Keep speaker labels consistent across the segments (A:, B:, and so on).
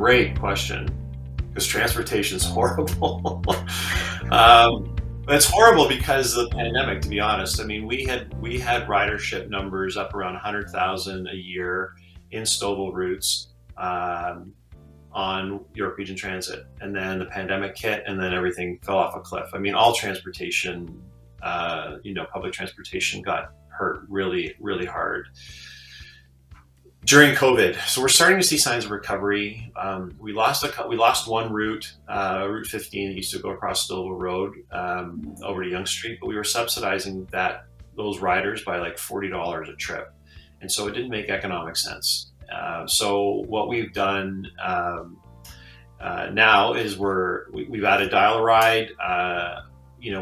A: great question, because transportation is horrible. It's horrible because of the pandemic, to be honest. I mean, we had ridership numbers up around 100,000 a year in Stouffville routes on York Region Transit, and then the pandemic hit, and then everything fell off a cliff. I mean, all transportation, public transportation got hurt really, really hard during COVID. So we're starting to see signs of recovery. We lost one route, Route 15, that used to go across Stouffville Road over to Yonge Street, but we were subsidizing those riders by like $40 a trip, and so it didn't make economic sense. So what we've done now is we've added Dial-A-Ride,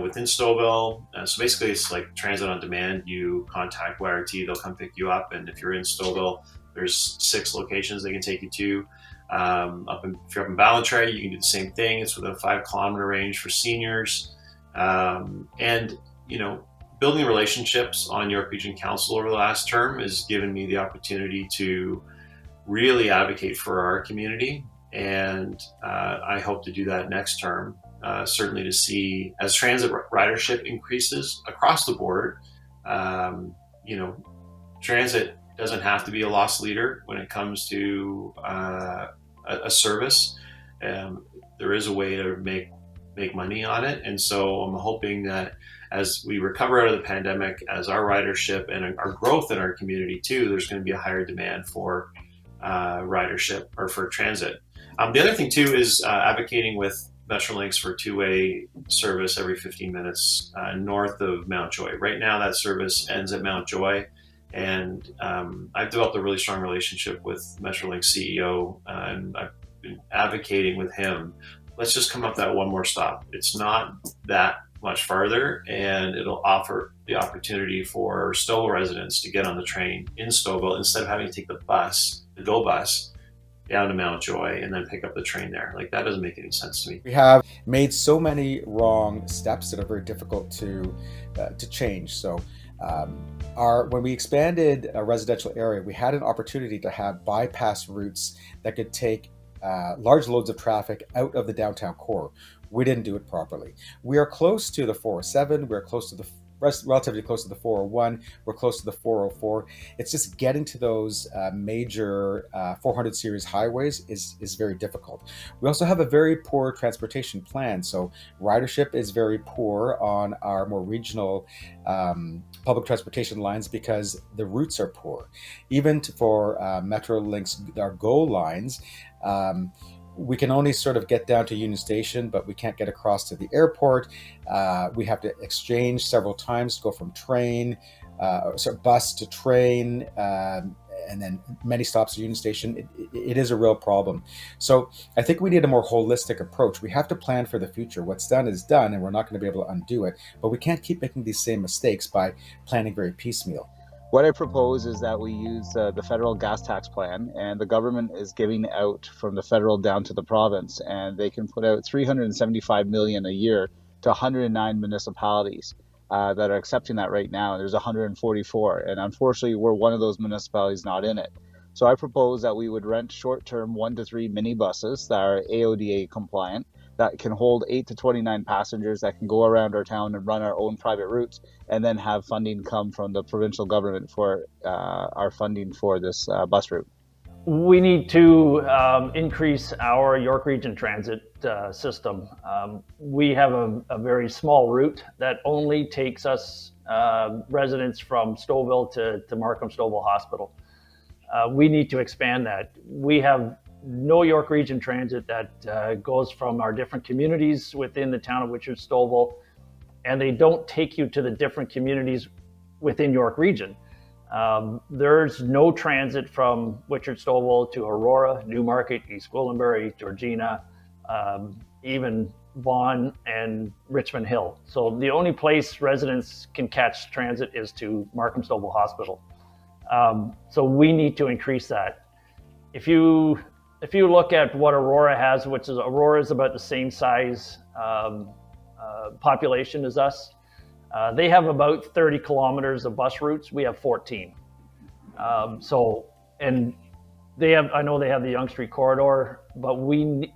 A: within Stouffville. So basically, it's like transit on demand. You contact YRT, they'll come pick you up, and if you're in Stouffville, there's 6 locations they can take you to. If you're up in Ballantrae, you can do the same thing. It's within a 5-kilometer range for seniors. Building relationships on York Region Council over the last term has given me the opportunity to really advocate for our community. And I hope to do that next term, certainly to see as transit ridership increases across the board. Transit doesn't have to be a loss leader when it comes to a service. There is a way to make money on it, and so I'm hoping that as we recover out of the pandemic, as our ridership and our growth in our community too, there's going to be a higher demand for ridership or for transit. The other thing too is advocating with Metrolinx for two-way service every 15 minutes north of Mount Joy. Right now, that service ends at Mount Joy. And I've developed a really strong relationship with Metrolinx CEO, and I've been advocating with him. Let's just come up that one more stop. It's not that much farther, and it'll offer the opportunity for Stouffville residents to get on the train in Stouffville instead of having to take the GO bus, down to Mount Joy and then pick up the train there. Like, that doesn't make any sense to me.
B: We have made so many wrong steps that are very difficult to change. So. When we expanded a residential area, we had an opportunity to have bypass routes that could take large loads of traffic out of the downtown core. We didn't do it properly. We are close to the 407. We're close to relatively close to the 401. We're close to the 404. It's just getting to those major 400 series highways is very difficult. We also have a very poor transportation plan. So ridership is very poor on our more regional public transportation lines because the routes are poor. Even for Metrolinx, our GO lines, we can only sort of get down to Union Station, but we can't get across to the airport. We have to exchange several times to go from bus to train, and then many stops at Union Station. It is a real problem. So I think we need a more holistic approach. We have to plan for the future. What's done is done, and we're not going to be able to undo it. But we can't keep making these same mistakes by planning very piecemeal.
C: What I propose is that we use the federal gas tax plan, and the government is giving out from the federal down to the province, and they can put out $375 million a year to 109 municipalities that are accepting that right now. There's 144, and unfortunately, we're one of those municipalities not in it. So I propose that we would rent short-term 1 to 3 minibuses that are AODA compliant, that can hold 8 to 29 passengers, that can go around our town and run our own private routes, and then have funding come from the provincial government for our funding for this bus route.
D: We need to increase our York Region Transit system. We have a very small route that only takes us residents from Stouffville to Markham Stouffville Hospital. We need to expand that. We have no York Region Transit that goes from our different communities within the town of Witcher Stouffville, and they don't take you to the different communities within York Region. There's no transit from Witcher Stouffville to Aurora, Newmarket, East Gwillimbury, Georgina, even Vaughan and Richmond Hill. So the only place residents can catch transit is to Markham Stouffville Hospital. So we need to increase that. If you look at what Aurora has, Aurora is about the same size population as us. They have about 30 kilometers of bus routes. We have 14. And I know they have the Yonge Street corridor, but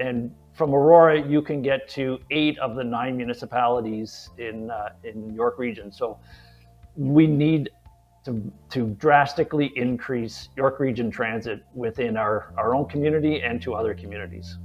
D: and from Aurora you can get to 8 of the 9 municipalities in York Region. So we need to drastically increase York Region transit within our own community and to other communities.